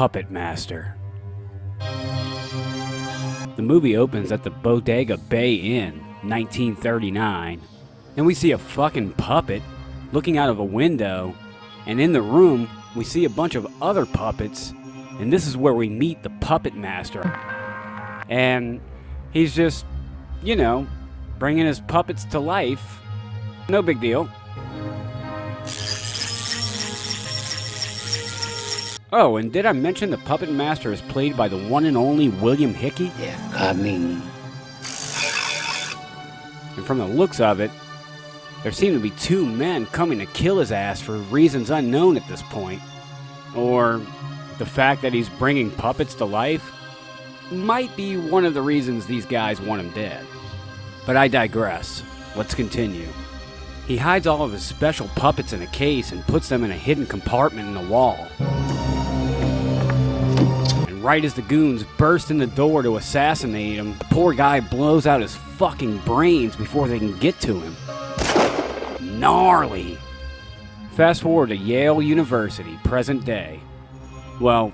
Puppet Master. The movie opens at the Bodega Bay Inn, 1939, and we see a fucking puppet looking out of a window, and in the room we see a bunch of other puppets, and this is where we meet the Puppet Master. And he's just, you know, bringing his puppets to life. No big deal. Oh, and did I mention the Puppet Master is played by the one and only William Hickey? Yeah, I mean... And from the looks of it, there seem to be two men coming to kill his ass for reasons unknown at this point. Or the fact that he's bringing puppets to life might be one of the reasons these guys want him dead. But I digress. Let's continue. He hides all of his special puppets in a case and puts them in a hidden compartment in the wall. And right as the goons burst in the door to assassinate him, the poor guy blows out his fucking brains before they can get to him. Gnarly! Fast forward to Yale University, present day. Well,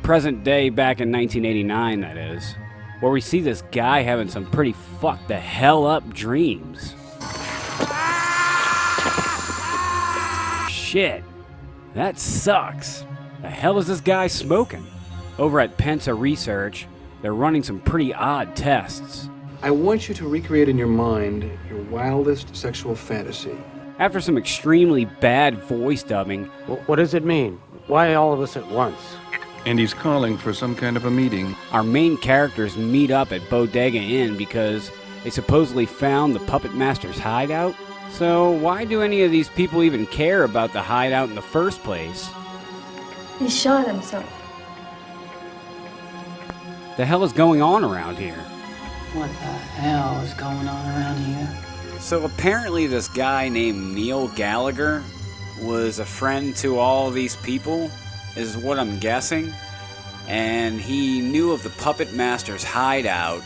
present day back in 1989, that is. Where we see this guy having some pretty fucked the hell up dreams. Shit, that sucks. The hell is this guy smoking? Over at Pensa Research, they're running some pretty odd tests. I want you to recreate in your mind your wildest sexual fantasy. After some extremely bad voice dubbing, What does it mean? Why all of us at once? And he's calling for some kind of a meeting. our main characters meet up at Bodega Inn because they supposedly found the Puppet Master's hideout. So why do any of these people even care about the hideout in the first place? He shot himself. The hell is going on around here? What the hell is going on around here? So apparently this guy named Neil Gallagher was a friend to all these people, is what I'm guessing. And he knew of the Puppet Master's hideout,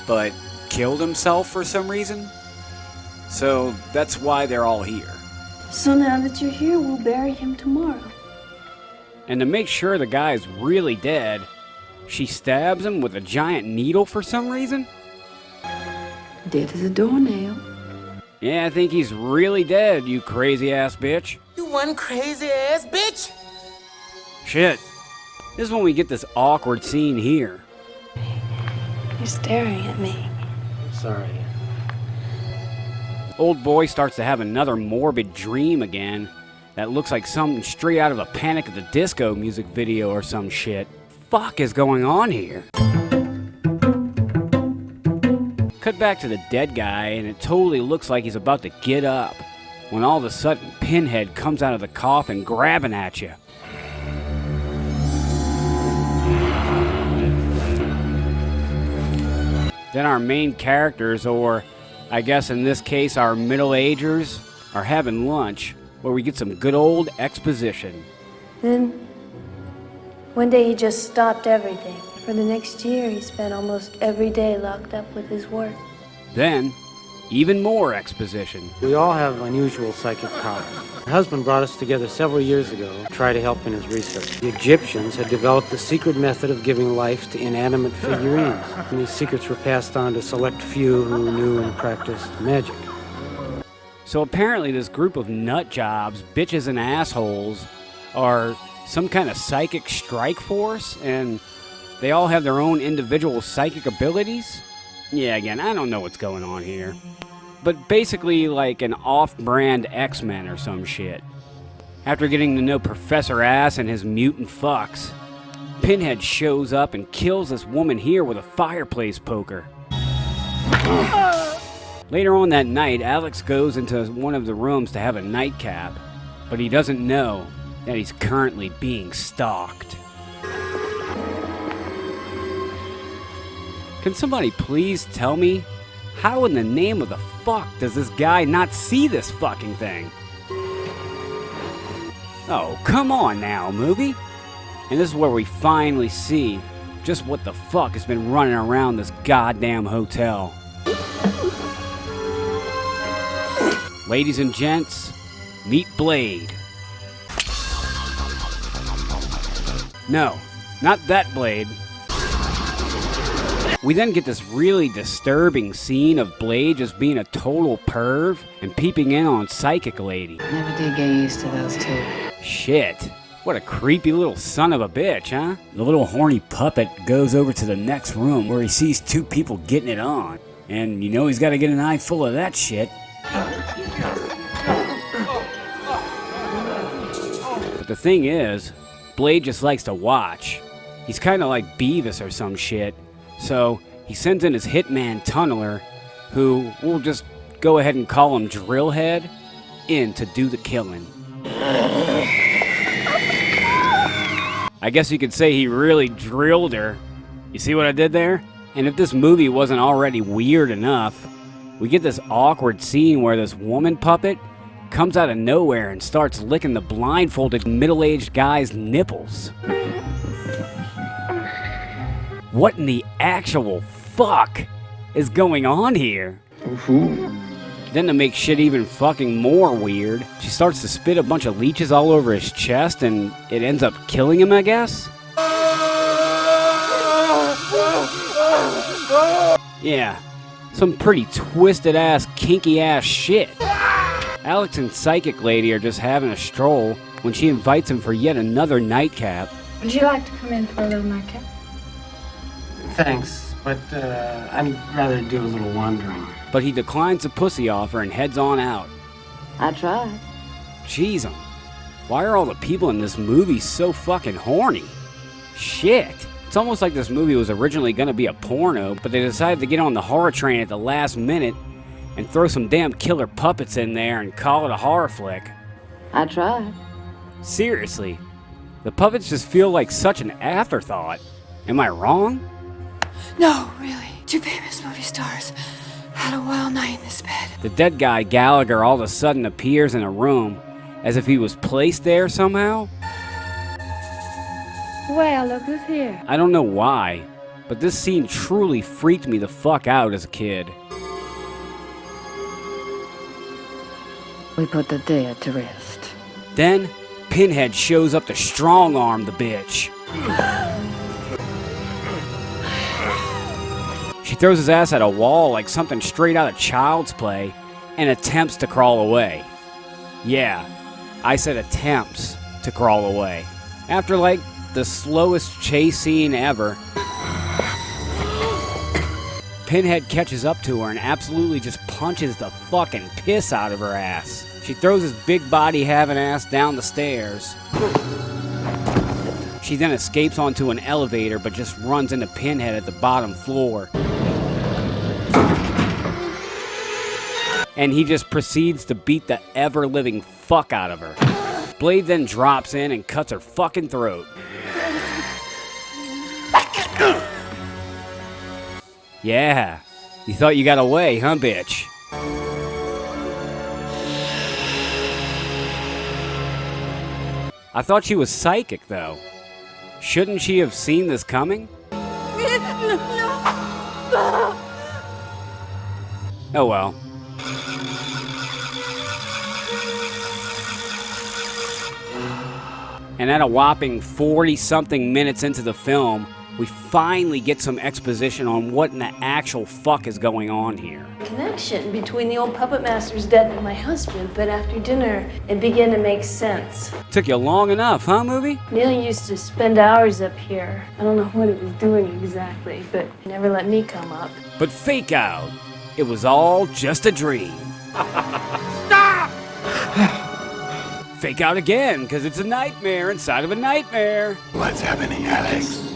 but killed himself for some reason. So that's why they're all here. So now that you're here, we'll bury him tomorrow. And to make sure the guy is really dead, she stabs him with a giant needle for some reason? Dead as a doornail. Yeah, I think he's really dead, you crazy ass bitch. You one crazy ass bitch! Shit. This is when we get this awkward scene here. You're staring at me. Sorry. Old boy starts to have another morbid dream again that looks like something straight out of a Panic at the Disco music video or some shit. Fuck is going on here? Cut back to the dead guy and it totally looks like he's about to get up when all of a sudden Pinhead comes out of the coffin grabbing at you. Then our main characters, or I guess in this case our middle-agers, are having lunch where we get some good old exposition. Then, one day he just stopped everything. For the next year, he spent almost every day locked up with his work. Then, even more exposition. We all have unusual psychic powers. My husband brought us together several years ago to try to help in his research. The Egyptians had developed a secret method of giving life to inanimate figurines. And these secrets were passed on to a select few who knew and practiced magic. So apparently this group of nut jobs, bitches and assholes, are some kind of psychic strike force, and they all have their own individual psychic abilities? Yeah, again, I don't know what's going on here. But basically like an off-brand X-Men or some shit. After getting to know Professor Ass and his mutant fucks, Pinhead shows up and kills this woman here with a fireplace poker. Later on that night, Alex goes into one of the rooms to have a nightcap, but he doesn't know that he's currently being stalked. Can somebody please tell me, how in the name of the fuck does this guy not see this fucking thing? Oh, come on now, movie. And this is where we finally see just what the fuck has been running around this goddamn hotel. Ladies and gents, meet Blade. No, not that Blade. We then get this really disturbing scene of Blade just being a total perv and peeping in on Psychic Lady. Never did get used to those two. Shit. What a creepy little son of a bitch, huh? The little horny puppet goes over to the next room where he sees two people getting it on. And you know he's got to get an eye full of that shit. But the thing is, Blade just likes to watch. He's kind of like Beavis or some shit. So he sends in his hitman Tunneler, who we'll just go ahead and call him Drillhead, in to do the killing. I guess you could say he really drilled her. You see what I did there? And if this movie wasn't already weird enough, we get this awkward scene where this woman puppet comes out of nowhere and starts licking the blindfolded middle-aged guy's nipples. What in the actual fuck is going on here? Then to make shit even fucking more weird, she starts to spit a bunch of leeches all over his chest and it ends up killing him, I guess? Yeah, some pretty twisted ass, kinky ass shit. Alex and Psychic Lady are just having a stroll when she invites him for yet another nightcap. Would you like to come in for a little nightcap? Thanks, but I'd rather do a little wandering. But he declines the pussy offer and heads on out. I tried. Jeez, why are all the people in this movie so fucking horny? Shit. It's almost like this movie was originally gonna be a porno, but they decided to get on the horror train at the last minute and throw some damn killer puppets in there and call it a horror flick. I tried. Seriously, the puppets just feel like such an afterthought. Am I wrong? No, really. Two famous movie stars had a wild night in this bed. The dead guy Gallagher all of a sudden appears in a room as if he was placed there somehow. Well, look who's here. I don't know why, but this scene truly freaked me the fuck out as a kid. We put the dead to rest. Then, Pinhead shows up to strong-arm the bitch. She throws his ass at a wall like something straight out of Child's Play and attempts to crawl away. Yeah, I said attempts to crawl away. After like the slowest chase scene ever, Pinhead catches up to her and absolutely just punches the fucking piss out of her ass. She throws his big body having ass down the stairs. She then escapes onto an elevator but just runs into Pinhead at the bottom floor. And he just proceeds to beat the ever-living fuck out of her. Blade then drops in and cuts her fucking throat. Yeah, you thought you got away, huh, bitch? I thought she was psychic, though. Shouldn't she have seen this coming? Oh well. And at a whopping 40-something minutes into the film, we finally get some exposition on what in the actual fuck is going on here. Connection between the old puppet master's death and my husband, but after dinner, it began to make sense. Took you long enough, huh, movie? Neil used to spend hours up here. I don't know what it was doing exactly, but he never let me come up. But fake out. It was all just a dream. Stop! Fake out again, because it's a nightmare inside of a nightmare. What's happening, Alex?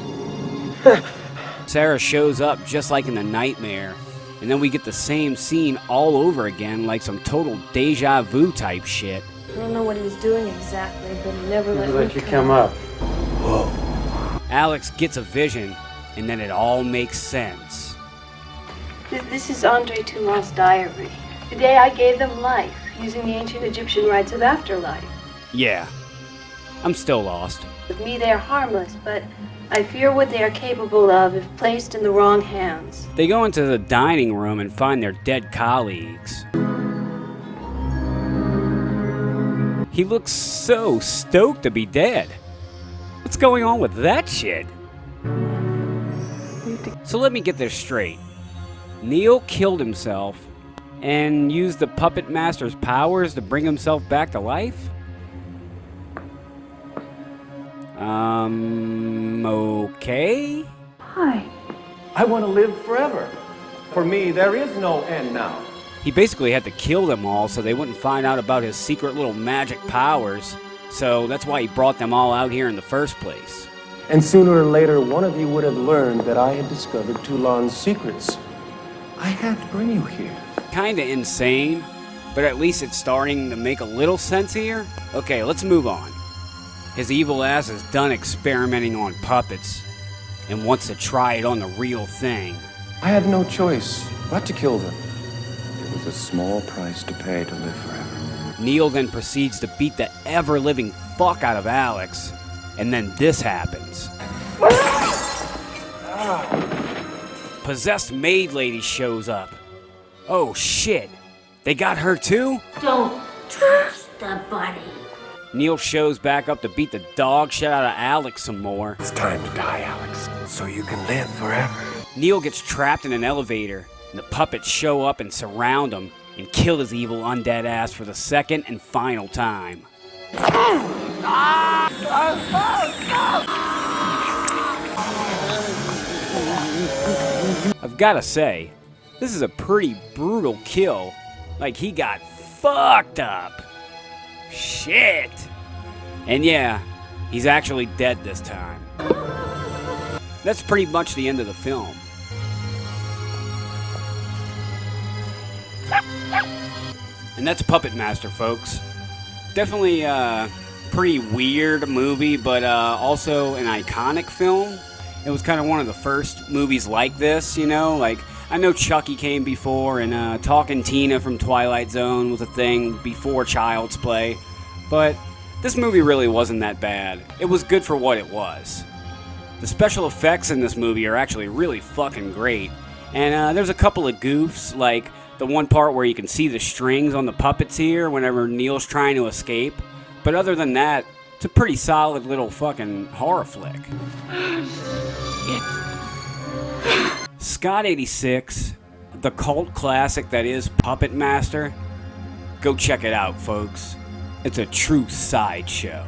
Sarah shows up just like in the nightmare, and then we get the same scene all over again like some total deja vu type shit. I don't know what he was doing exactly, but he never let Let me you come up. Alex gets a vision, and then it all makes sense. This is Andre Toulon's diary. The day I gave them life, using the ancient Egyptian rites of afterlife. Yeah, I'm still lost. With me, they are harmless, but I fear what they are capable of if placed in the wrong hands. They go into the dining room and find their dead colleagues. He looks so stoked to be dead. What's going on with that shit? So let me get this straight. Neil killed himself and used the puppet master's powers to bring himself back to life? Okay? Why? I want to live forever. For me, there is no end now. He basically had to kill them all so they wouldn't find out about his secret little magic powers. So that's why he brought them all out here in the first place. And sooner or later, one of you would have learned that I had discovered Toulon's secrets. I had to bring you here. Kinda insane, but at least it's starting to make a little sense here. Okay, let's move on. His evil ass is done experimenting on puppets and wants to try it on the real thing. I had no choice but to kill them. It was a small price to pay to live forever. Neil then proceeds to beat the ever-living fuck out of Alex, and then this happens. Possessed maid lady shows up. Oh shit, they got her too? Don't trust the buddy. Neil shows back up to beat the dog shit out of Alex some more. It's time to die, Alex, so you can live forever. Neil gets trapped in an elevator, and the puppets show up and surround him and kill his evil undead ass for the second and final time. I've gotta say, this is a pretty brutal kill. Like, he got fucked up. Shit. And yeah, he's actually dead this time. That's pretty much the end of the film. And that's Puppet Master, folks. Definitely a pretty weird movie, but also an iconic film. It was kind of one of the first movies like this, you know? Like, I know Chucky came before, and Talking Tina from Twilight Zone was a thing before Child's Play. But this movie really wasn't that bad. It was good for what it was. The special effects in this movie are actually really fucking great. And there's a couple of goofs, like the one part where you can see the strings on the puppets here whenever Neil's trying to escape. But other than that, it's a pretty solid little fucking horror flick. Scott 86, the cult classic that is Puppet Master. Go check it out, folks. It's a true sideshow.